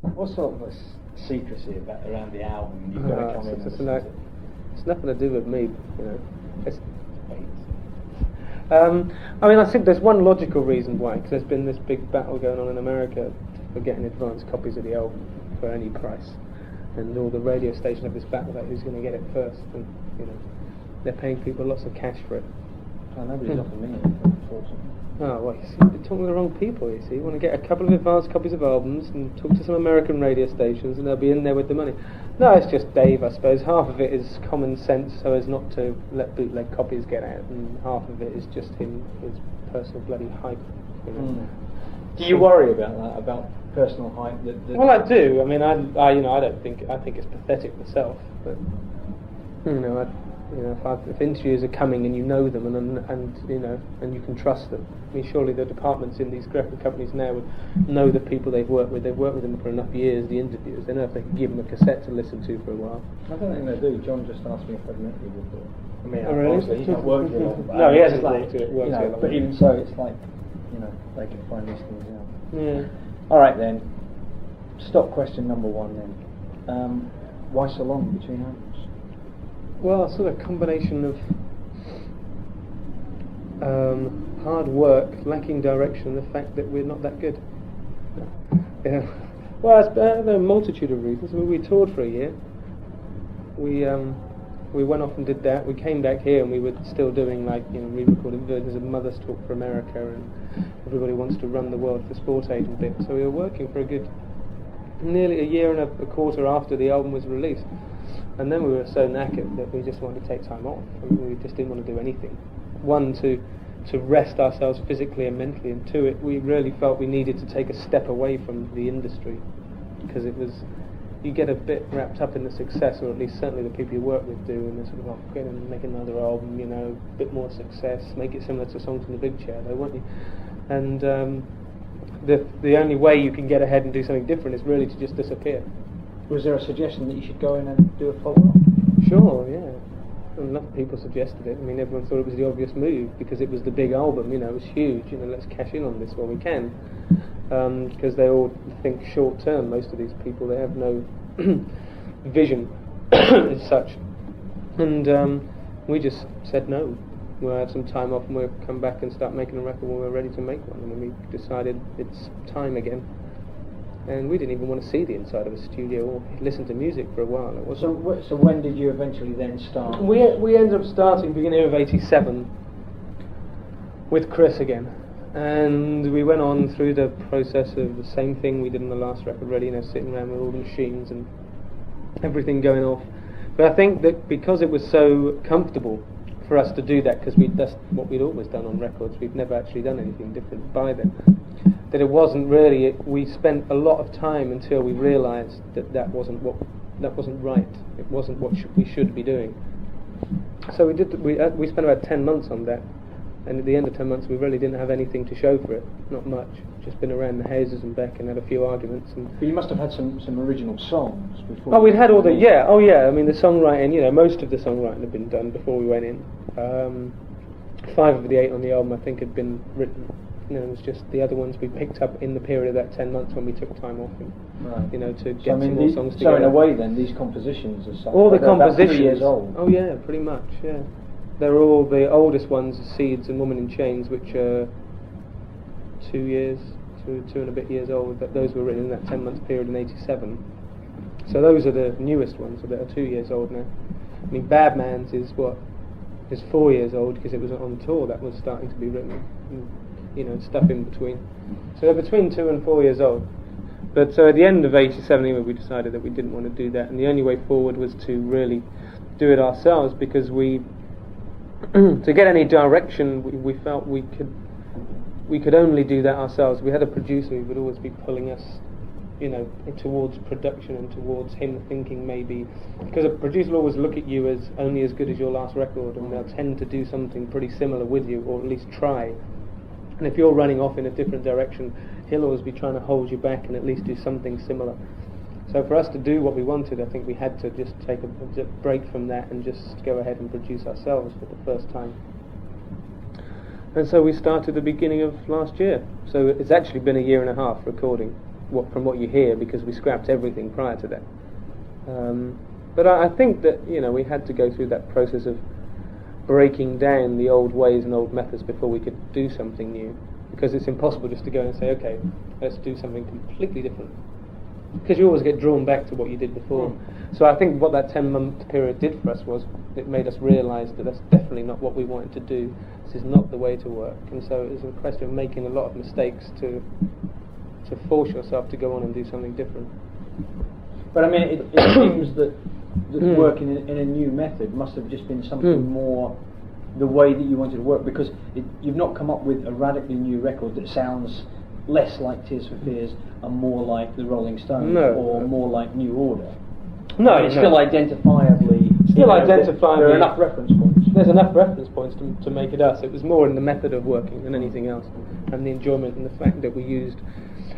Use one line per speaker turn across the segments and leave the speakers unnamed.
What sort of secrecy around the album? You've got to come in.
It's nothing to do with me, you know. I mean, I think there's one logical reason why, because there's been this big battle going on in America for getting advance copies of the album for any price, and all the radio stations have this battle about who's going to get it first, and you know, they're paying people lots of cash for it.
Oh, nobody's offered me anything, unfortunately.
Oh, well, you see, you're talking to the wrong people, you see. You want to get a couple of advance copies of albums and talk to some American radio stations and they'll be in there with the money. No, it's just Dave, I suppose. Half of it is common sense so as not to let bootleg copies get out, and half of it is just his personal bloody hype, you know.
Do you worry about that, about personal hype?
Well, I do. I mean, I think it's pathetic myself, but if interviews are coming and you know them and you can trust them. I mean, surely the departments in these record companies now would know the people they've worked with. They've worked with them for enough years. The interviewers, they know if they can give them a cassette to listen to for a while.
I don't think they do. John just asked me if I'd met you before. I mean,
really?
Obviously he's not worked here long.
No, he hasn't worked here long.
But even so, it's like, they can find these things out.
Yeah.
All right then. Stop question number one then. Why so long between albums?
Well, sort of combination of hard work, lacking direction, and the fact that we're not that good. Yeah. Well, there are a multitude of reasons. I mean, we toured for a year. We went off and did that. We came back here and we were still doing re-recorded versions of Mother's Talk for America, and Everybody Wants to Run the World for Sport Agent bit. So we were working for a good nearly a year and a quarter after the album was released. And then we were so knackered that we just wanted to take time off. I mean, we just didn't want to do anything. One, to rest ourselves physically and mentally, and two, we really felt we needed to take a step away from the industry, because you get a bit wrapped up in the success, or at least certainly the people you work with do, and they're sort of, go and make another album, a bit more success, make it similar to Songs from the Big Chair, they want you. And the only way you can get ahead and do something different is really to just disappear.
Was there a suggestion that you should go in and do a follow-up?
Sure, yeah. Enough people suggested it. I mean, everyone thought it was the obvious move because it was the big album, it was huge, let's cash in on this while we can. Because they all think short term, most of these people, they have no vision as such. And we just said no. We'll have some time off and we'll come back and start making a record when we're ready to make one. And then we decided it's time again. And we didn't even want to see the inside of a studio or listen to music for a while.
So when did you eventually then start?
We ended up starting beginning of '87 with Chris again, and we went on through the process of the same thing we did in the last record, really, sitting around with all the machines and everything going off. But I think that because it was so comfortable for us to do that, because that's what we'd always done on records, we've never actually done anything different by then, that it wasn't really, we spent a lot of time until we realised that wasn't right. It wasn't what we should be doing. So we spent about 10 months on that, and at the end of 10 months we really didn't have anything to show for it, not much. Just been around the houses and back and had a few arguments.
But you must have had some original songs before.
Oh, we'd had all the I mean, the songwriting, most of the songwriting had been done before we went in. 5 of the 8 on the album I think had been written. It was just the other ones we picked up in the period of that 10 months when we took time off, and, to get some more songs together.
So in a way then, these compositions are something.
All the compositions.
About 3 years old.
Oh yeah, pretty much, yeah. They're all, the oldest ones are Seeds and Woman in Chains, which are 2 and a bit years old. Those were written in that 10-month period in '87. So those are the newest ones that are 2 years old now. I mean, Bad Man's is 4 years old because it was on tour that was starting to be written. And stuff in between. So they're between 2 and 4 years old. But so at the end of '87 we decided that we didn't want to do that, and the only way forward was to really do it ourselves, because to get any direction we felt we could only do that ourselves. We had a producer who would always be pulling us towards production and towards him thinking maybe, because a producer will always look at you as only as good as your last record, and they'll tend to do something pretty similar with you, or at least try. And if you're running off in a different direction, he'll always be trying to hold you back and at least do something similar. So for us to do what we wanted, I think we had to just take a break from that and just go ahead and produce ourselves for the first time. And so we started the beginning of last year. So it's actually been a year and a half recording. from what you hear, because we scrapped everything prior to that. But I think that we had to go through that process of breaking down the old ways and old methods before we could do something new, because it's impossible just to go and say, okay, let's do something completely different, because you always get drawn back to what you did before. So I think what that 10-month period did for us was it made us realise that that's definitely not what we wanted to do. This is not the way to work. And so it was a question of making a lot of mistakes to force yourself to go on and do something different.
But I mean, it seems that working in a new method must have just been something more the way that you wanted to work, because you've not come up with a radically new record that sounds less like Tears for Fears and more like the Rolling Stones, or more like New Order.
No,
it's still identifiably.
Identifiably.
There are enough reference points.
There's enough reference points to make it us. It was more in the method of working than anything else, and the enjoyment and the fact that we used.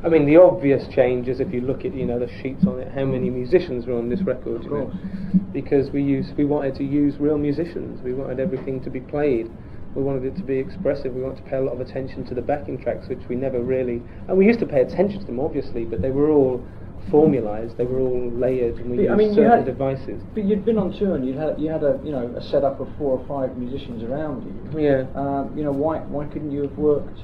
I mean, the obvious change is if you look at the sheets on it, how many musicians were on this record, because we wanted to use real musicians. We wanted everything to be played. We wanted it to be expressive. We wanted to pay a lot of attention to the backing tracks, which we never really. And we used to pay attention to them, obviously, but they were all formalised. They were all layered, and we used certain devices.
But you'd been on tour, and you had a setup of 4 or 5 musicians around you.
Yeah.
Why couldn't you have worked?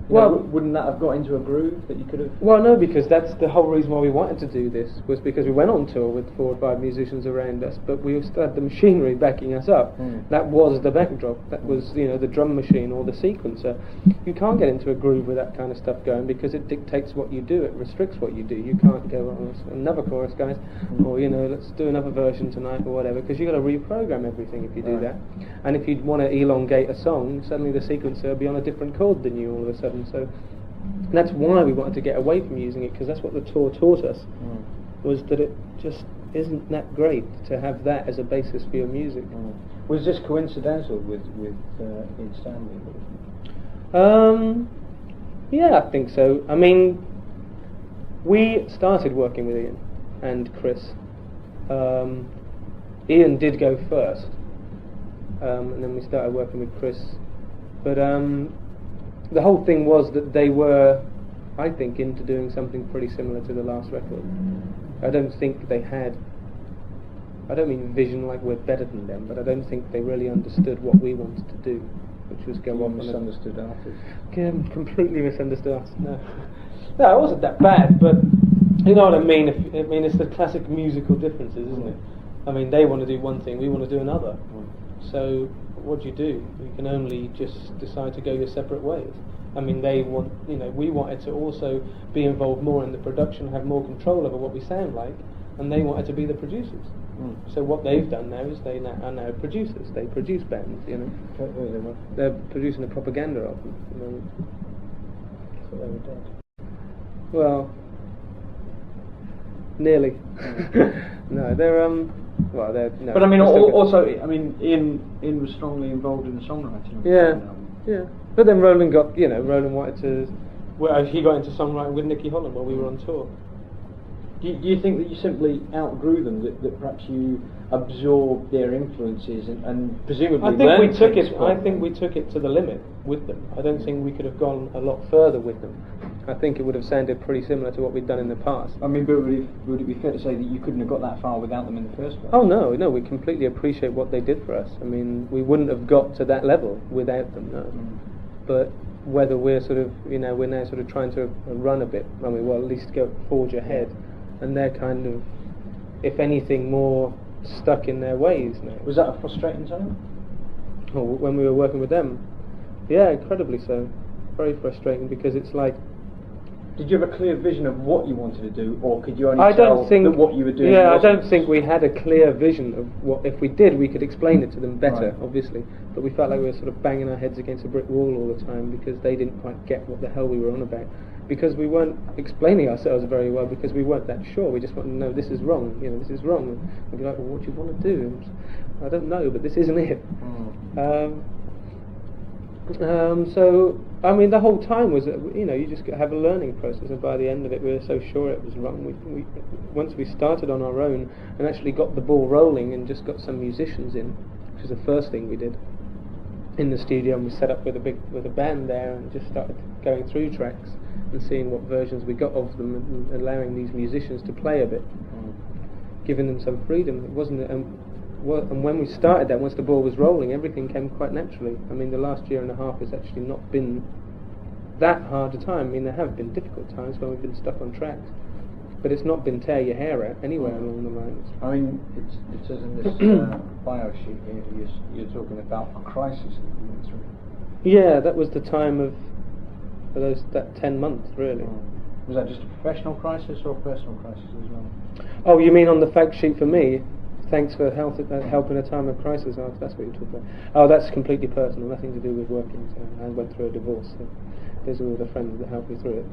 Wouldn't that have got into a groove that you could have?
Well, no, because that's the whole reason why we wanted to do this, was because we went on tour with 4 or 5 musicians around us, but we still had the machinery backing us up. That was the backdrop. That was the drum machine or the sequencer. You can't get into a groove with that kind of stuff going, because it dictates what you do. It restricts what you do. You can't go on another chorus, guys, or let's do another version tonight or whatever, because you've got to reprogram everything if you do that. And if you'd want to elongate a song, suddenly the sequencer will be on a different chord than you all of a sudden. So that's why we wanted to get away from using it, because that's what the tour taught us, was that it just isn't that great to have that as a basis for your music.
Was this coincidental with Ian Stanley?
Yeah, I think so. I mean, we started working with Ian and Chris. Ian did go first, and then we started working with Chris. But the whole thing was that they were, I think, into doing something pretty similar to the last record. I don't think they had, I don't mean vision like we're better than them, but I don't think they really understood what we wanted to do, which was go on.
Misunderstood artists.
Completely misunderstood artists. No, it wasn't that bad, but you know what I mean. It's the classic musical differences, isn't it? I mean, they want to do one thing, we want to do another. So what do? You can only just decide to go your separate ways. I mean, we wanted to also be involved more in the production, have more control over what we sound like, and they wanted to be the producers. So what they've done now is they are now producers. They produce bands, They're producing a propaganda album.
I thought they were dead.
Well, nearly. No, they're Well, no.
But I mean, also, Ian was strongly involved in the songwriting.
Yeah. But then Roland wanted to. Well, he got into songwriting with Nicky Holland while we were on tour.
Do you think that you simply outgrew them? That perhaps you absorbed their influences and presumably
I think we took it to the limit with them. I don't think we could have gone a lot further with them. I think it would have sounded pretty similar to what we'd done in the past.
I mean, but would it be fair to say that you couldn't have got that far without them in the first place?
Oh no, we completely appreciate what they did for us. I mean, we wouldn't have got to that level without them, no. But whether we're we're now sort of trying to run a bit, at least forge ahead, and they're kind of, if anything, more stuck in their ways now.
Was that a frustrating time?
Oh, when we were working with them? Yeah, incredibly so. Very frustrating, because it's like...
Did you have a clear vision of what you wanted to do, or could you only tell that what you were doing?
Yeah, I don't think we had a clear vision of what. If we did, we could explain it to them better, obviously. But we felt like we were sort of banging our heads against a brick wall all the time, because they didn't quite get what the hell we were on about. Because we weren't explaining ourselves very well, because we weren't that sure. We just wanted to know, this is wrong, this is wrong. And we'd be like, well, what do you want to do? I don't know, but this isn't it. So, I mean, the whole time was, you just have a learning process, and by the end of it, we were so sure it was wrong. We once we started on our own and actually got the ball rolling and just got some musicians in, which was the first thing we did. in the studio, and we set up with a band there and just started going through tracks and seeing what versions we got of them, and allowing these musicians to play a bit, giving them some freedom. It wasn't, and when we started that, once the ball was rolling, everything came quite naturally. I mean, the last year and a half has actually not been that hard a time. I mean, there have been difficult times when we've been stuck on tracks, but it's not been tear your hair out anywhere along the lines.
I mean, it says in this bio sheet here, you're talking about a crisis that you went through.
Yeah, that was the time of that 10 months, really.
Was that just a professional crisis or a personal crisis as well?
Oh, you mean on the fact sheet for me? Thanks for help in a time of crisis. Oh, that's what you're talking about. Oh, that's completely personal, nothing to do with working. So I went through a divorce. So those are all the friends that helped me through it.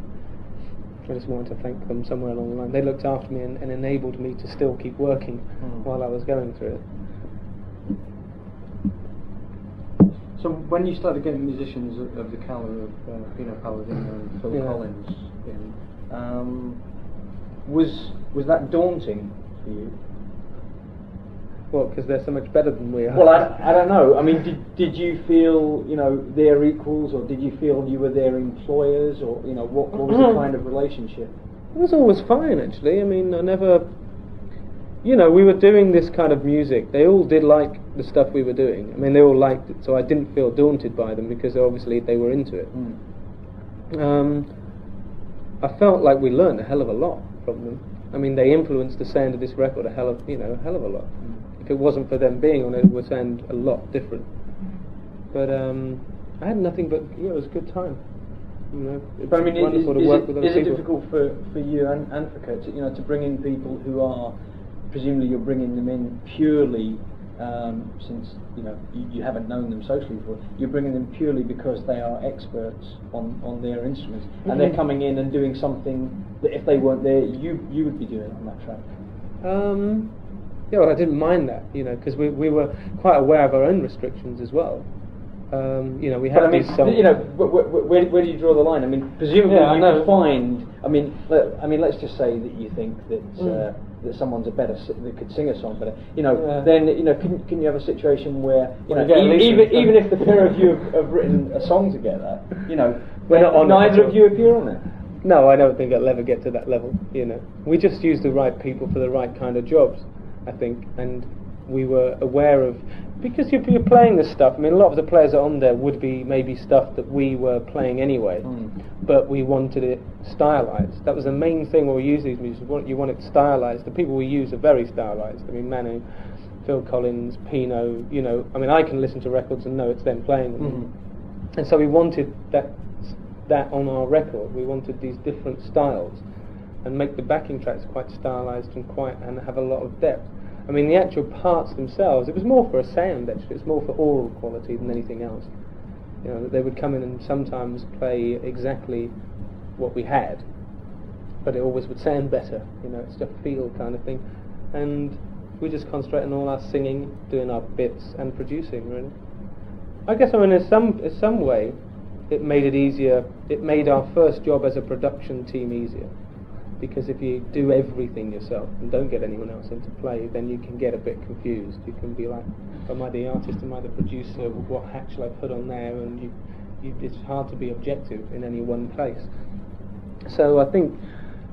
I just wanted to thank them somewhere along the line. They looked after me and enabled me to still keep working while I was going through it.
So when you started getting musicians of the caliber of Pino Palladino and Phil Collins in, was that daunting for you?
Well, because they're so much better than we are.
Well, I don't know. I mean, did you feel, their equals, or did you feel you were their employers, or, what was the kind of relationship?
It was always fine, actually. I mean, I never... we were doing this kind of music. They all did like the stuff we were doing. I mean, they all liked it, so I didn't feel daunted by them, because obviously they were into it. I felt like we learned a hell of a lot from them. I mean, they influenced the sound of this record a hell of a lot. If it wasn't for them being on it, it would sound a lot different. But I had nothing but it was a good time. It's wonderful to work with other people. Is it difficult
for you and for Curt to bring in people who are, presumably you're bringing them in purely since you haven't known them socially before, you're bringing them purely because they are experts on their instruments, and they're coming in and doing something that if they weren't there, you would be doing on that track?
Yeah, well, I didn't mind that, because we were quite aware of our own restrictions as well. We had these songs.
Where do you draw the line? I mean, presumably you could find. I mean, let's just say that you think that that someone's that could sing a song better. Then can you have a situation where even if the pair of you have written a song together, neither of you appear on it.
No, I don't think I'll ever get to that level. We just use the right people for the right kind of jobs, I think, and we were aware of, because you're playing this stuff. I mean, a lot of the players that are on there would be maybe stuff that we were playing anyway, but we wanted it stylized. That was the main thing when we use these music. You want it stylized. The people we use are very stylized. I mean, Manu, Phil Collins, Pino. I mean, I can listen to records and know it's them playing them, and so we wanted that on our record. We wanted these different styles, and make the backing tracks quite stylized and have a lot of depth. I mean, the actual parts themselves, it was more for a sound, actually. It's more for oral quality than anything else. They would come in and sometimes play exactly what we had, but it always would sound better. It's just a feel kind of thing. And we just concentrate on all our singing, doing our bits, and producing, really. I guess, in some way, it made it easier. It made our first job as a production team easier. Because if you do everything yourself and don't get anyone else in to play, then you can get a bit confused. You can be like, am I the artist, am I the producer, what hat shall I put on there? And it's hard to be objective in any one place. So I think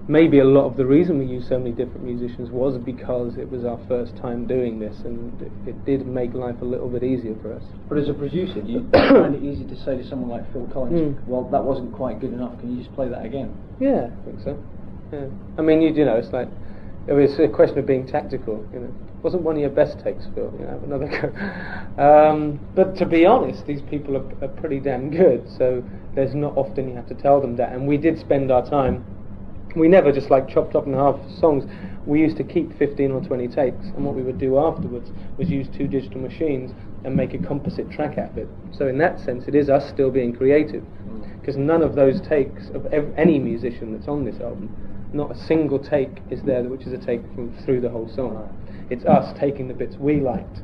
maybe a lot of the reason we used so many different musicians was because it was our first time doing this, and it did make life a little bit easier for us.
But as a producer, do you find it easy to say to someone like Phil Collins, well, that wasn't quite good enough, can you just play that again?
Yeah, I think so. Yeah. I mean, it's like, it's a question of being tactical. Wasn't one of your best takes, Phil? Have another go. But to be honest, these people are pretty damn good. So there's not often you have to tell them that. And we did spend our time. We never just chopped up in half songs. We used to keep 15 or 20 takes, and what we would do afterwards was use 2 digital machines and make a composite track out of it. So in that sense, it is us still being creative, because none of those takes of any musician that's on this album, not a single take is there which is a take from through the whole song. It's us taking the bits we liked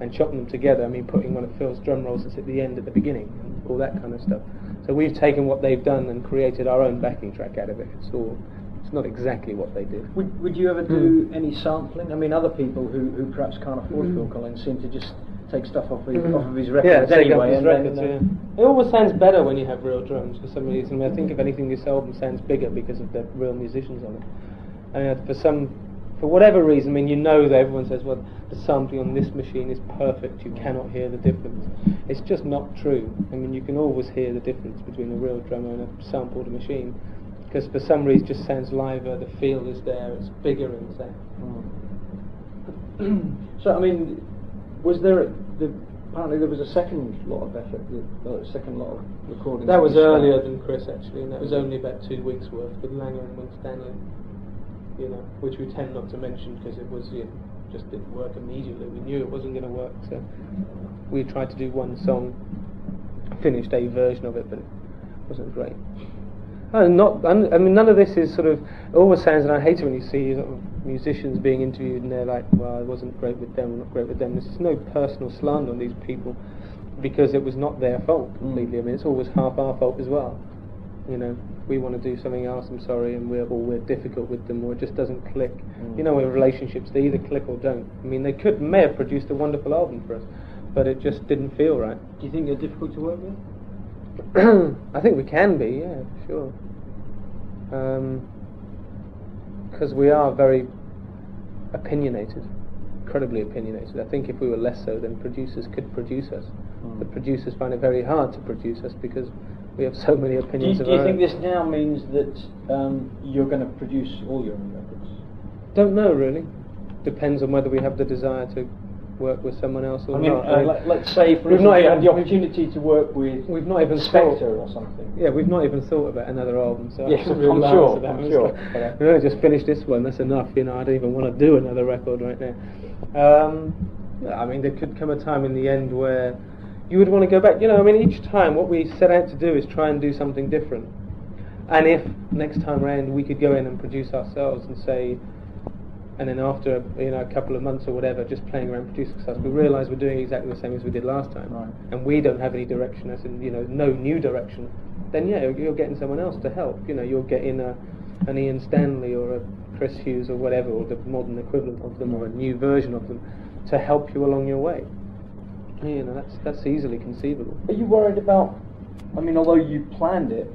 and chopping them together. I mean, putting one of Phil's drum rolls that's at the end at the beginning and all that kind of stuff. So we've taken what they've done and created our own backing track out of it. It's not exactly what they did.
Would you ever do any sampling? I mean, other people who perhaps can't afford Phil Collins seem to just take stuff off his
Yeah,
records
take up
anyway.
his
And
records,
then,
It always sounds better when you have real drums for some reason. I mean, I think if anything, this album sounds bigger because of the real musicians on it. And for whatever reason, I mean, you know that everyone says, well, the sampling on this machine is perfect, you cannot hear the difference. It's just not true. I mean, you can always hear the difference between a real drummer and a sampled machine, because for some reason it just sounds liver, the feel is there, it's bigger in sound.
So, I mean, was there apparently there was a second lot of effort, second lot of recording?
That was earlier than Chris, actually, and that was only about 2 weeks worth with Langer and Winstanley, which we tend not to mention because it was just didn't work immediately. We knew it wasn't going to work, so we tried to do one song, finished a version of it, but it wasn't great. I mean, none of this is sort of. It always sounds, and I hate it when you see sort of musicians being interviewed and they're like, "Well, I wasn't great with them, not great with them." This is no personal slander on these people, because it was not their fault completely. I mean, it's always half our fault as well. We want to do something else. I'm sorry, and we're difficult with them, or it just doesn't click. In relationships, they either click or don't. I mean, they may have produced a wonderful album for us, but it just didn't feel right.
Do you think they're difficult to work with?
I think we can be, yeah, sure. Because we are very opinionated, incredibly opinionated. I think if we were less so, then producers could produce us. But producers find it very hard to produce us because we have so many opinions.
Do you think this now means that you're going to produce all your own records?
Don't know, really. Depends on whether we have the desire to work with someone else or not.
Let's say, for instance, you had the opportunity to work with
we've not even
Spectre or something.
Yeah, we've not even thought about another album, so
yes,
I'm sure.
We've
only just finished this one, that's enough, I don't even want to do another record right now. I mean, there could come a time in the end where you would want to go back, I mean, each time what we set out to do is try and do something different. And if next time round we could go in and produce ourselves and say, and then after a couple of months or whatever, just playing around producing stuff, we realise we're doing exactly the same as we did last time, and we don't have any direction, as in no new direction. Then you're getting someone else to help. You're getting an Ian Stanley or a Chris Hughes or whatever, or the modern equivalent of them, or a new version of them, to help you along your way. That's easily conceivable.
Are you worried about? I mean, although you planned it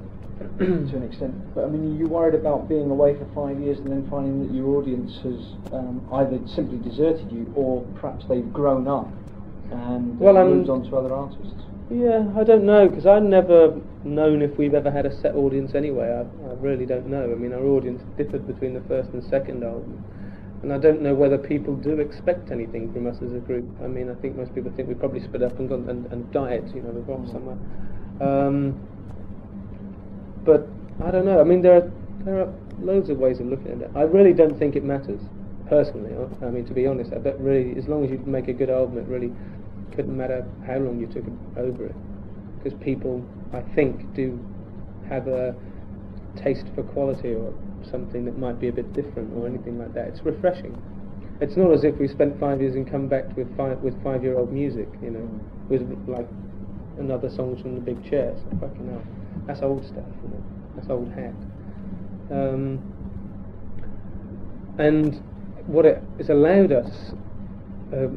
to an extent, but I mean, are you worried about being away for 5 years and then finding that your audience has either simply deserted you, or perhaps they've grown up and moved on to other artists?
Yeah, I don't know, because I've never known if we've ever had a set audience anyway. I really don't know. I mean, our audience differed between the first and second album, and I don't know whether people do expect anything from us as a group. I mean, I think most people think we probably split up and gone and died, we've gone somewhere. But I don't know. I mean, there are loads of ways of looking at it. I really don't think it matters, personally. I mean, to be honest, I bet really, as long as you make a good album, it really couldn't matter how long you took over it, because people, I think, do have a taste for quality or something that might be a bit different or anything like that. It's refreshing. It's not as if we spent 5 years and come back with 5-year-old music, with like another songs from the big chairs. Fucking hell. That's old stuff, that's old hat. And what it has allowed us, a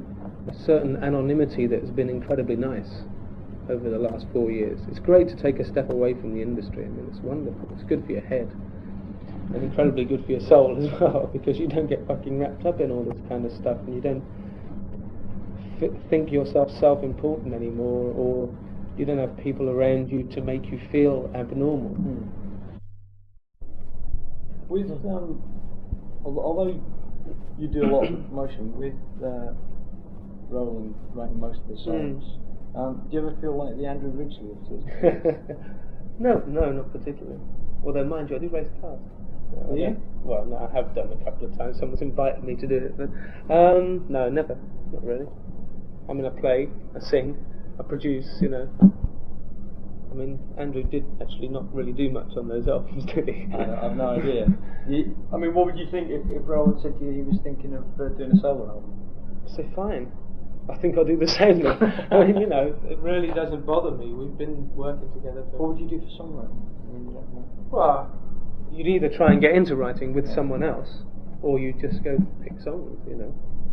certain anonymity that has been incredibly nice over the last 4 years. It's great to take a step away from the industry. I mean, it's wonderful. It's good for your head, and incredibly good for your soul as well, because you don't get fucking wrapped up in all this kind of stuff, and you don't think yourself self-important anymore, or you don't have people around you to make you feel abnormal.
With although you do a lot of promotion with Roland writing most of the songs, do you ever feel like the Andrew Ridgeley of this?
No, not particularly. Although, mind you, I do race cars.
Yeah?
Well, no, I have done a couple of times. Someone's invited me to do it, but no, never. Not really. I mean, I play, I sing, I produce, I mean, Andrew did actually not really do much on those albums, did he?
I've no idea. I mean, what would you think if Roland said to you he was thinking of doing a solo album?
I'd say fine. I think I'll do the same then. I mean, it really doesn't bother me. We've been working together for...
What would you do for songwriting? I mean,
well, you'd either try and get into writing with someone else, or you just go pick songs,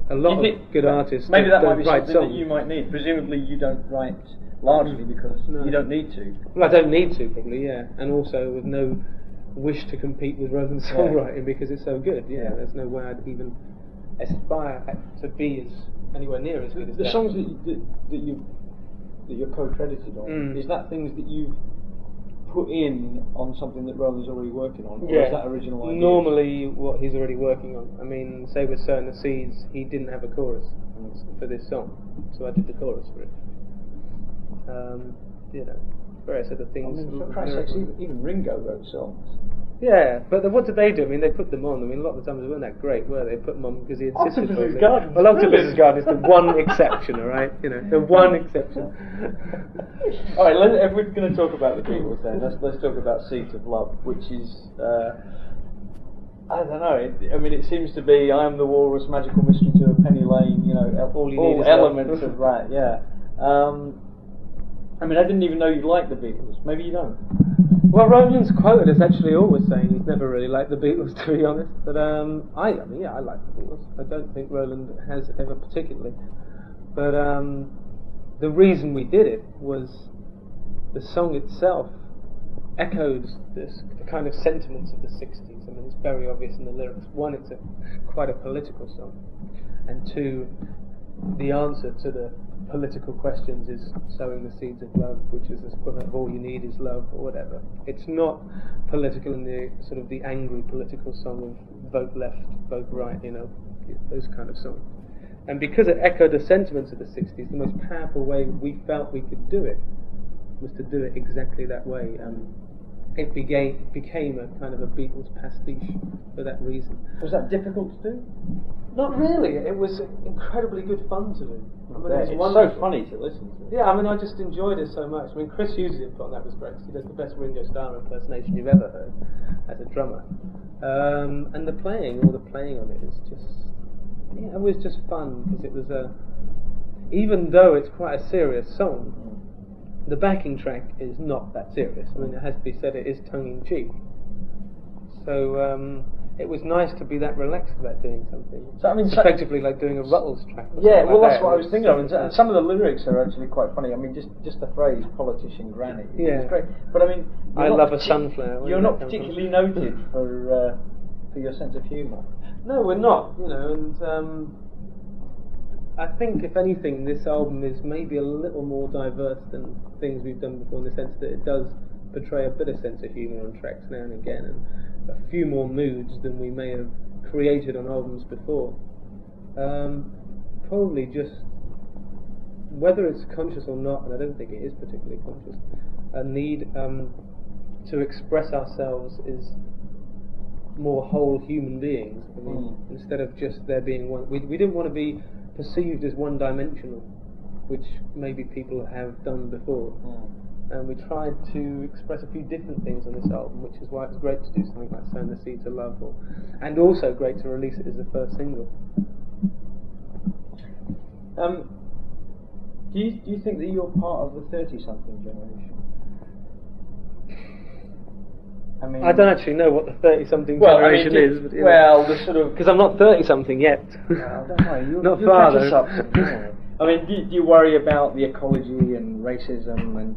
a lot
You
of
think-
good artists
Maybe that might
don't
be
write
something
songs.
that you might need. Presumably, you don't write largely because
No.
you don't need to.
Well, I don't need to, probably, yeah. And also with no wish to compete with Roland's songwriting because it's so good.
Yeah.
There's no way I'd even aspire to be as anywhere near as good as
The
that.
songs that you're co-credited on, is that things that you've put in on something that Roland's already working on, or is that original idea?
Normally what he's already working on. I mean, say with Certain Seeds, he didn't have a chorus for this song, so I did the chorus for it. Various other
I
things.
mean, for Christ's sake, even Ringo wrote songs.
Yeah, but what did they do? I mean, they put them on. I mean, a lot of the times they weren't that great, were they? Put them on because he insisted.
Octopus's Garden.
Well, Octopus's Garden is the one exception, all right? The one exception.
All right, if we're going to talk about the Beatles, then let's talk about "Seeds of Love," which is I don't know. It seems to be "I Am the Walrus," "Magical Mystery to a Penny Lane." All elements of that. Yeah. I didn't even know you liked the Beatles. Maybe you don't.
Well, Roland's quoted as actually always saying he's never really liked the Beatles, to be honest. But I like the Beatles. I don't think Roland has ever particularly. But the reason we did it was the song itself echoed the kind of sentiments of the 60s. I mean, it's very obvious in the lyrics. One, it's quite a political song, and two, the answer to the political questions is sowing the seeds of love, which is this equivalent of all you need is love, or whatever. It's not political in the sort of the angry political song of vote left, vote right, those kind of songs. And because it echoed the sentiments of the 60s, the most powerful way we felt we could do it was to do it exactly that way. It became a kind of a Beatles pastiche for that reason.
Was that difficult to do?
Not really. It was incredibly good fun to do.
It's so funny to listen to.
Yeah, I just enjoyed it so much. Chris Hughes' input on that was great. He does the best Ringo Starr impersonation you've ever heard as a drummer. And all the playing on it is just, it was just fun because it was even though it's quite a serious song, the backing track is not that serious. It has to be said, it is tongue-in-cheek. So it was nice to be that relaxed about doing something. So it's effectively like doing a Ruttles track.
Yeah, well, that's what I was thinking of. And some of the lyrics are actually quite funny. Just the phrase "politician granny" is great. But
I love a sunflower.
You're not particularly noted for your sense of humour.
No, we're not. And I think, if anything, this album is maybe a little more diverse than things we've done before, in the sense that it does portray a bit of sense of humour on tracks now and again, and a few more moods than we may have created on albums before. Probably just, whether it's conscious or not, and I don't think it is particularly conscious, a need to express ourselves as more whole human beings. Instead of just there being one. We didn't want to be perceived as one-dimensional, which maybe people have done before. And we tried to express a few different things on this album, which is why it's great to do something like "Sowing the Seeds of Love," and also great to release it as the first single.
Do you think that you're part of the 30-something generation?
I don't actually know what the 30-something generation is. But,
the sort of...
Because I'm not 30-something yet.
I don't know. You're
not far,
though. Do you worry about the ecology and racism and,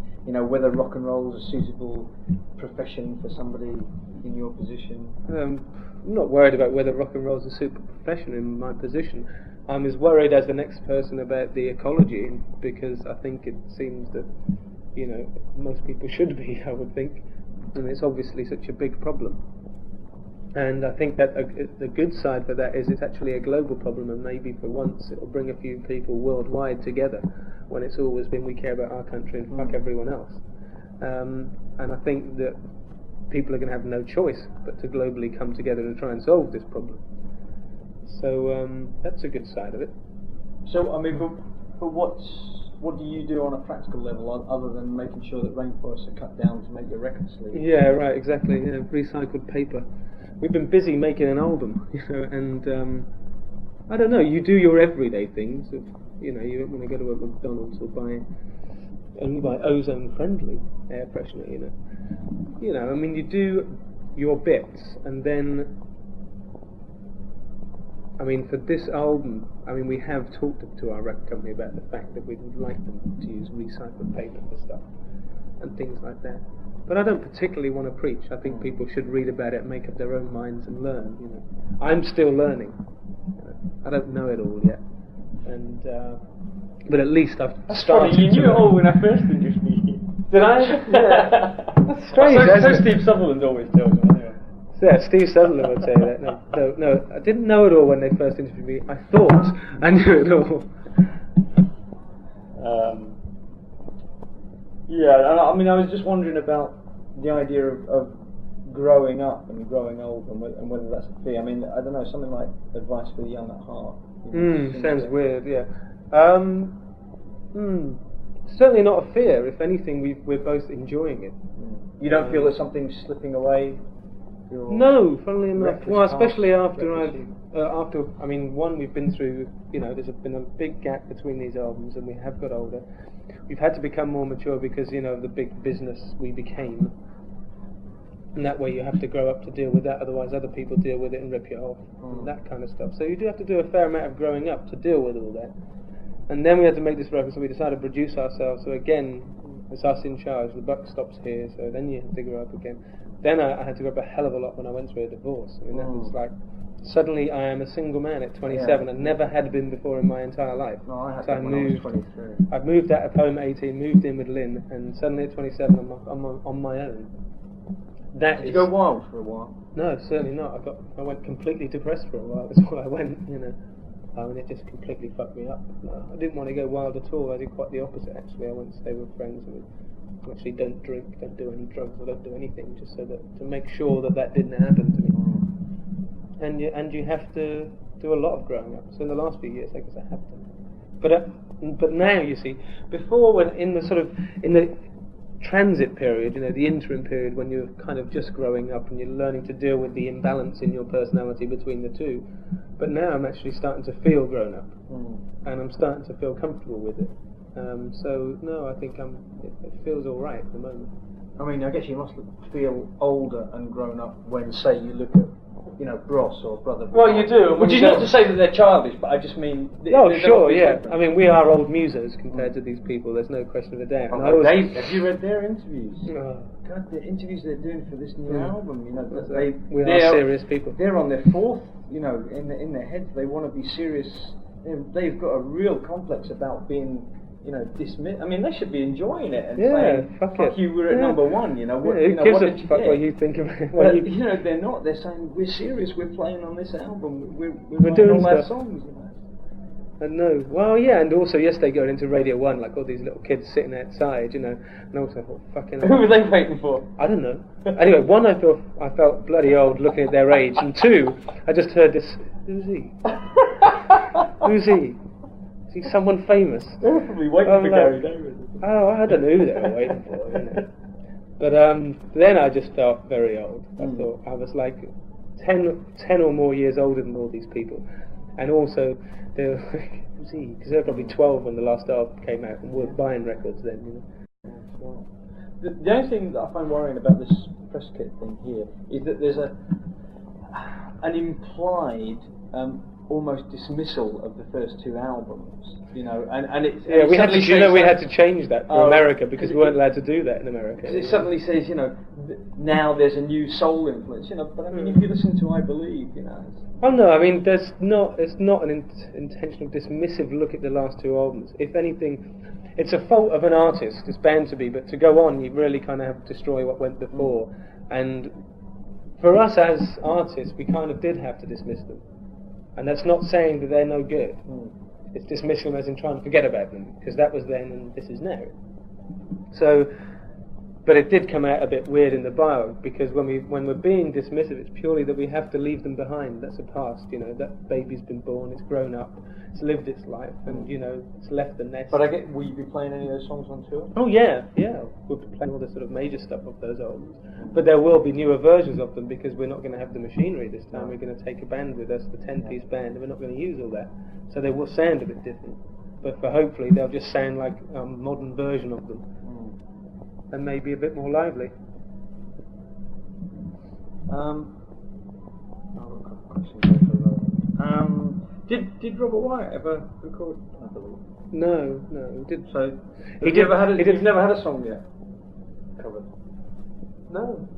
whether rock and roll is a suitable profession for somebody in your position?
I'm not worried about whether rock and roll is a super profession in my position. I'm as worried as the next person about the ecology, because I think it seems that, most people should be, I would think. And it's obviously such a big problem. And I think that the good side for that is it's actually a global problem, and maybe for once it'll bring a few people worldwide together, when it's always been we care about our country and fuck everyone else. And I think that people are going to have no choice but to globally come together and try and solve this problem. So that's a good side of it.
So, but what do you do on a practical level other than making sure that rainforests are cut down to make your record sleeve?
Yeah, right, exactly. Recycled paper. We've been busy making an album, and I don't know. You do your everyday things. You don't want to go to a McDonald's or only buy ozone-friendly air freshener. You do your bits, and then I mean, for this album, I mean, we have talked to our record company about the fact that we would like them to use recycled paper for stuff and things like that. But I don't particularly want to preach. I think people should read about it, make up their own minds, and learn. You know, I'm still learning. I don't know it all yet, and but at least I've started.
You knew it all when I first introduced you.
Did I? Yeah. That's strange.
So Steve Sutherland always tells me. Anyway.
Yeah, Steve Sutherland would say that. No, I didn't know it all when they first interviewed me. I thought I knew it all.
Yeah, I mean, I was just wondering about the idea of growing up and growing old, and whether that's a fear. I mean, I don't know, something like Advice for the Young at Heart.
Sounds weird, yeah. Certainly not a fear. If anything, we're both enjoying it.
You don't feel that something's slipping away?
No, funnily enough. Well, especially after
after
I mean, one, we've been through, you know, there's been a big gap between these albums, and we have got older. We've had to become more mature because, you know, of the big business we became. And that way you have to grow up to deal with that, otherwise other people deal with it and rip you off, and that kind of stuff. So you do have to do a fair amount of growing up to deal with all that. And then we had to make this record, so we decided to produce ourselves. So again, it's us in charge, the buck stops here, so then you have to grow up again. Then I had to grow up a hell of a lot when I went through a divorce. I mean, that was like, suddenly I am a single man at 27, and never had been before in my entire life.
No, I had
so
that when I was 23.
I moved out of home at 18, moved in with Lynn, and suddenly at 27 I'm on my own.
Did you go wild for a while?
No, certainly not. I went completely depressed for a while. That's why I went, you know. And it just completely fucked me up. No, I didn't want to go wild at all. I did quite the opposite, actually. I went to stay with friends and we actually don't drink, don't do any drugs, I don't do anything, just so that to make sure that didn't happen to me. And you have to do a lot of growing up. So in the last few years, I guess I have done. But now, you see, before, when in the transit period, you know, the interim period when you're kind of just growing up and you're learning to deal with the imbalance in your personality between the two. But now I'm actually starting to feel grown up, and I'm starting to feel comfortable with it. So no, I think it feels all right at the moment.
I mean, I guess you must feel older and grown up when, say, you look at, you know, Bros or Brother.
Well, you do.
Which is not to say that they're childish, but I just mean.
Oh, sure, yeah. I mean, we are old musos compared to these people. There's no question of a doubt.
Oh, have you read their interviews? God, the interviews they're doing for this new album. You know,
we are serious people.
They're on their fourth. You know, in their heads, they want to be serious. They've got a real complex about being, you know, dismissed. I mean, they should be enjoying it and saying, fuck you, we're at number one, you know.
Who gives a fuck what you think of it?
You know, they're not. They're saying, we're serious, we're playing on this album, we're
doing
all our
stuff.
songs, you know.
And no, well, yeah, and also yesterday going into Radio 1, like all these little kids sitting outside, you know, and I also thought, fucking hell.
Who were they waiting for?
I don't know. Anyway, one, I felt bloody old looking at their age, and two, I just heard this, who's he? Who's he? Is he someone famous?
They were probably waiting for Gary Davis.
Oh, I don't know who they were waiting for, you know. But then I just felt very old. I thought I was like 10 or more years older than all these people. And also, they were like, who's he? Because they were probably 12 when the last album came out and weren't buying records then, you know.
The only thing that I find worrying about this press kit thing here is that there's an implied almost dismissal of the first two albums, you know, and it's...
Yeah, we had to change that for America because we weren't allowed to do that in America.
Because it suddenly says, you know, now there's a new soul influence, you know, but I mean, if you listen to I Believe, you know...
Oh no, I mean, it's not an intentional dismissive look at the last two albums. If anything, it's a fault of an artist, it's bound to be, but to go on, you really kind of have to destroy what went before. And for us as artists, we kind of did have to dismiss them. And that's not saying that they're no good. It's dismissing them as in trying to forget about them, because that was then and this is now. So, but it did come out a bit weird in the bio, because when we're being dismissive, it's purely that we have to leave them behind. That's a past, you know, that baby's been born, it's grown up, it's lived its life, and, you know, it's left the nest.
But will you be playing any of those songs on tour?
Oh yeah, we'll be playing all the sort of major stuff of those albums. But there will be newer versions of them, because we're not going to have the machinery this time. We're going to take a band with us, the 10-piece band, and we're not going to use all that. So they will sound a bit different. But hopefully they'll just sound like a modern version of them. And maybe a bit more lively.
Did Robert Wyatt ever record? I believe.
No, he did.
So
He
he's
did.
never had a song yet covered.
No.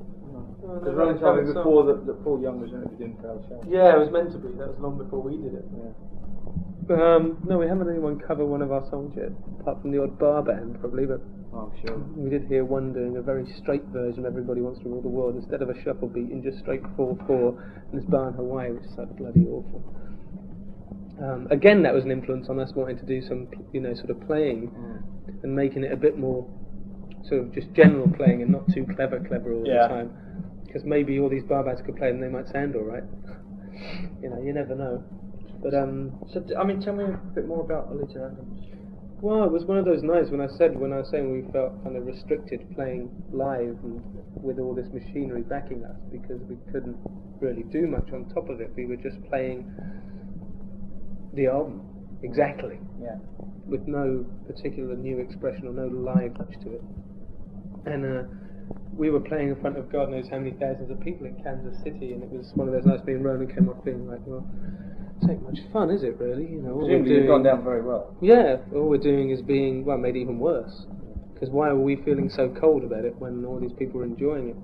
Because Rolling told me before that Paul Young was interviewed in Proud Show.
Yeah, it was meant to be. That was long before we did it.
Yeah.
No, we haven't had anyone cover one of our songs yet, apart from the odd bar band, probably. But
Oh, sure.
we did hear one doing a very straight version of "Everybody Wants to Rule the World" instead of a shuffle beat, in just straight 4/4 in this bar in Hawaii, which is like bloody awful. Again, that was an influence on us wanting to do some, sort of playing and making it a bit more sort of just general playing and not too clever all the time. Because maybe all these bar bands could play and they might sound all right. You never know. But
So tell me a bit more about Alita Adams.
well, it was one of those nights when I was saying we felt kind of restricted playing live and with all this machinery backing us, because we couldn't really do much on top of it. We were just playing the album exactly, with no particular new expression or no live touch to it. And we were playing in front of God knows how many thousands of people in Kansas City, and it was one of those nights. Me and Ronan came off feeling like, well, it ain't much fun, is it really?
Presumably you've gone down very well.
Yeah, all we're doing is being, made even worse. Because why were we feeling so cold about it when all these people were enjoying it?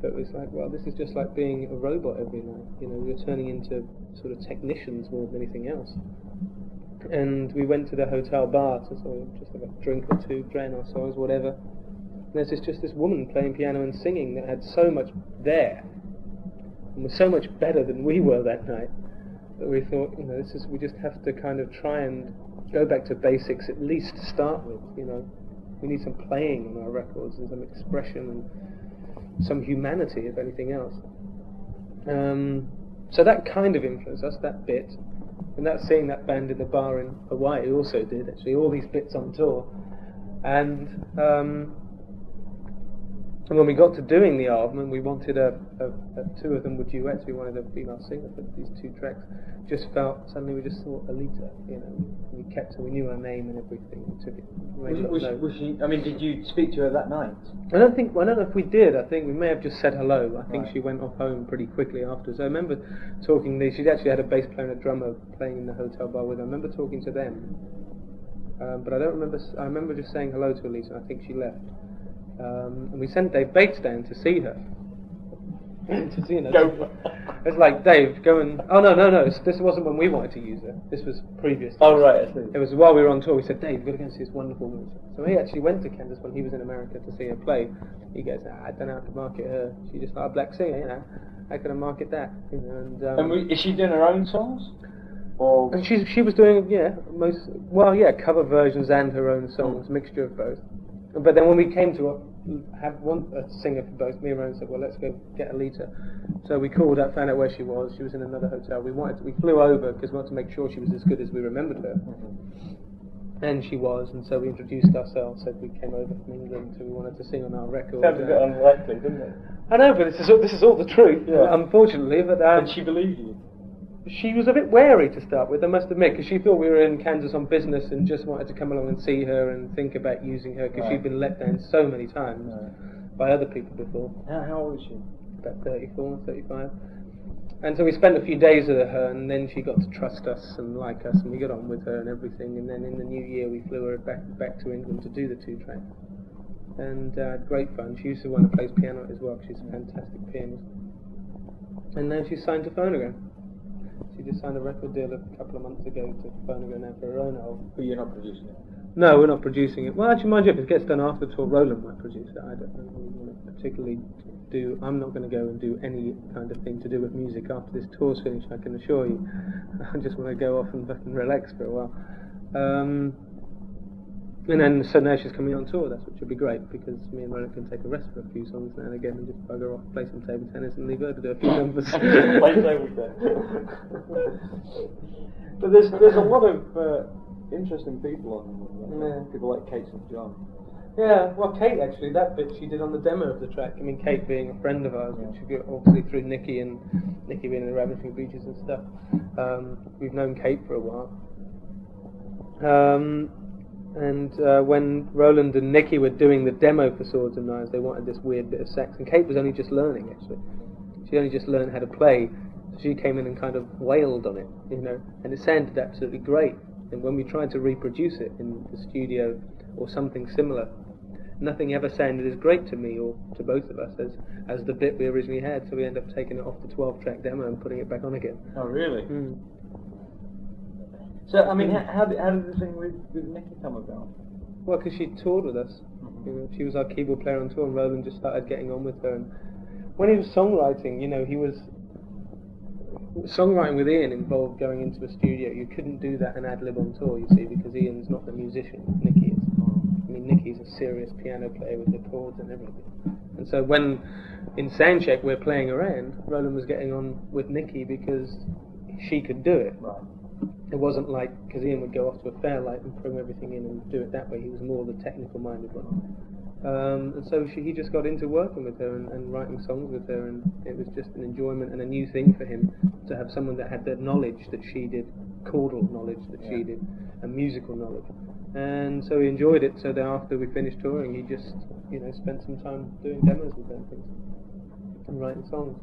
But it was like, well, this is just like being a robot every night. We were turning into sort of technicians more than anything else. And we went to the hotel bar to sort of just have a drink or two, drown our sorrows, whatever. And there's just this woman playing piano and singing that had so much there, and was so much better than we were that night, that we thought, we just have to kind of try and go back to basics at least to start with. We need some playing on our records and some expression and some humanity, if anything else. So that kind of influenced us, that bit. And that's seeing that band in the bar in Hawaii also did, actually, all these bits on tour. And when we got to doing the album, and we wanted two of them were duets, we wanted a female singer for these two tracks, suddenly we just thought Alita, we kept her, we knew her name and everything, we took it.
Was she, did you speak to her that night?
I don't know if we did. I think we may have just said hello. I think
Right.
she went off home pretty quickly afterwards. I remember talking, she'd actually had a bass player and a drummer playing in the hotel bar with her. I remember talking to them. But I don't remember, I remember just saying hello to Alita, and I think she left. And we sent Dave Bates down to see her. To see her. It's like, Dave, go and... Oh, no, this wasn't when we wanted to use her. This was previous.
Oh, right, I see.
It was while we were on tour. We said, Dave, you've got to go and see this wonderful woman. So he actually went to Kansas when he was in America to see her play. He goes, I don't know how to market her. She's just like a black singer, How can I market that? And
is she doing her own songs? Or
and she was doing, cover versions and her own songs, mixture of both. But then when we came to have a singer for both, me and Ronan said, well, let's go get Alita. So we called up, found out where she was. She was in another hotel. We flew over because we wanted to make sure she was as good as we remembered her. And she was, and so we introduced ourselves, said we came over from England, so we wanted to sing on our record.
Sounds a bit unlikely, didn't it?
I know, but this is all the truth, unfortunately. But
and she believed you?
She was a bit wary to start with, I must admit, because she thought we were in Kansas on business and just wanted to come along and see her and think about using her, because she'd been let down so many times by other people before.
How old is she?
About 34, 35. And so we spent a few days with her, and then she got to trust us and like us, and we got on with her and everything. And then in the new year we flew her back to England to do the 2 tracks. And had great fun. She used to want to play piano as well, because she's a fantastic pianist. And now she's signed to Phonogram. She just signed a record deal a couple of months ago to Phonogram now for her own album.
But you're not producing it?
No, we're not producing it. Well, actually, mind you, if it gets done after the tour, Roland might produce it. I don't know what we want to particularly do. I'm not going to go and do any kind of thing to do with music after this tour's finished, I can assure you. I just want to go off and fucking relax for a while. And then, so now she's coming on tour, which would be great, because me and Ronan can take a rest for a few songs now and again and just bugger off, play some table tennis and leave her to do a few numbers.
Play table tennis. But there's a lot of interesting people on people like Kate St. John.
Yeah, well, Kate actually, that bit she did on the demo of the track. Kate being a friend of ours, which we got obviously through Nikki being in the Ravishing Beaches and stuff. We've known Kate for a while. And when Roland and Nikki were doing the demo for Swords and Knives, they wanted this weird bit of sax, and Kate was only just learning, actually. She only just learned how to play, She came in and kind of wailed on it, you know, and it sounded absolutely great. And when we tried to reproduce it in the studio or something similar, nothing ever sounded as great to me or to both of us as the bit we originally had. So we ended up taking it off the 12-track demo and putting it back on again.
Oh, really?
Mm.
So, I mean, how did the thing with Nicky come about?
Well, because she toured with us. You know, she was our keyboard player on tour, and Roland just started getting on with her. And when he was songwriting, you know, songwriting with Ian involved going into a studio. You couldn't do that and ad-lib on tour, you see, because Ian's not the musician, Nicky is. I mean, Nicky's a serious piano player with the chords and everything. And so when, in soundcheck, we're playing around, Roland was getting on with Nicky because she could do it.
Right.
It wasn't like, because Ian would go off to a Fairlight and program everything in and do it that way. He was more the technical-minded one. And so he just got into working with her and writing songs with her, and it was just an enjoyment and a new thing for him to have someone that had the knowledge that she did, chordal knowledge that she did, and musical knowledge. And so he enjoyed it. So then after we finished touring, he just, you know, spent some time doing demos with her and things, and writing songs.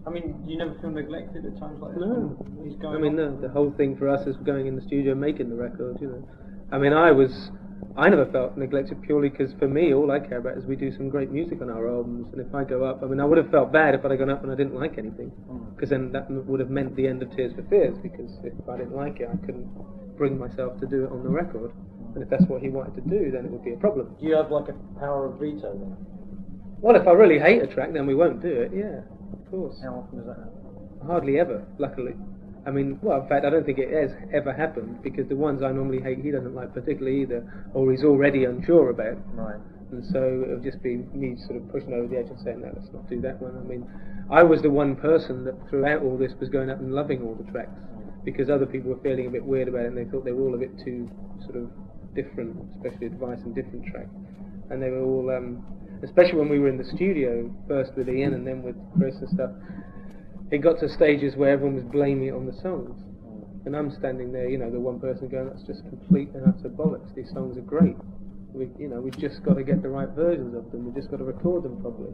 I mean, you never feel neglected at times like this?
No.
He's going
I mean, no. The whole thing for us is going in the studio making the record, you know. I mean, I never felt neglected purely because for me, all I care about is we do some great music on our albums, and if I go up, I mean, I would have felt bad if I'd gone up and I didn't like anything, because then that would have meant the end of Tears for Fears, because if I didn't like it, I couldn't bring myself to do it on the record, and if that's what he wanted to do, then it would be a problem.
Do you have like a power of veto then?
Well, if I really hate a track, then we won't do it, yeah, of course.
How often does that happen?
Hardly ever, luckily. I mean, well, in fact, I don't think it has ever happened, because the ones I normally hate, he doesn't like particularly either, or he's already unsure about.
Right.
And so it'll just be me sort of pushing over the edge and saying, no, let's not do that one. I mean, I was the one person that throughout all this was going up and loving all the tracks, because other people were feeling a bit weird about it, and they thought they were all a bit too sort of different, especially Advice and different tracks. And they were all, especially when we were in the studio, first with Ian and then with Chris and stuff, it got to stages where everyone was blaming it on the songs. And I'm standing there, you know, the one person going, that's just complete and utter bollocks. These songs are great. We've just got to get the right versions of them. We've just got to record them properly.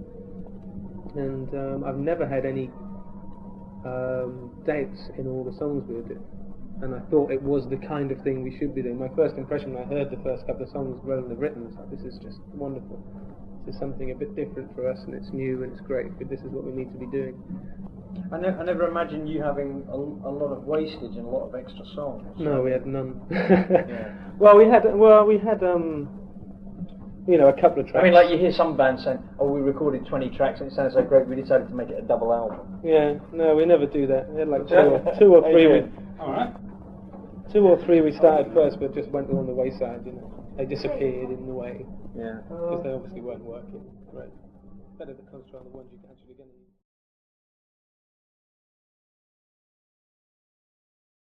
And I've never had any doubts in all the songs we did. And I thought it was the kind of thing we should be doing. My first impression when I heard the first couple of songs Roland had written was like, this is just wonderful. This is something a bit different for us, and it's new and it's great, but this is what we need to be doing.
I never imagined you having a lot of wastage and a lot of extra songs.
No, we had none.
Yeah.
Well, we had you know, a couple of tracks.
I mean, like you hear some bands saying, "Oh, we recorded 20 tracks and it sounded so great, we decided to make it a double album."
Yeah, no, we never do that. We had like two or three.
All right.
2 or 3 we started first, but just went along the wayside. You know, they disappeared in the way.
Yeah.
Because they obviously weren't working. Right. Better to concentrate on the ones you can actually get.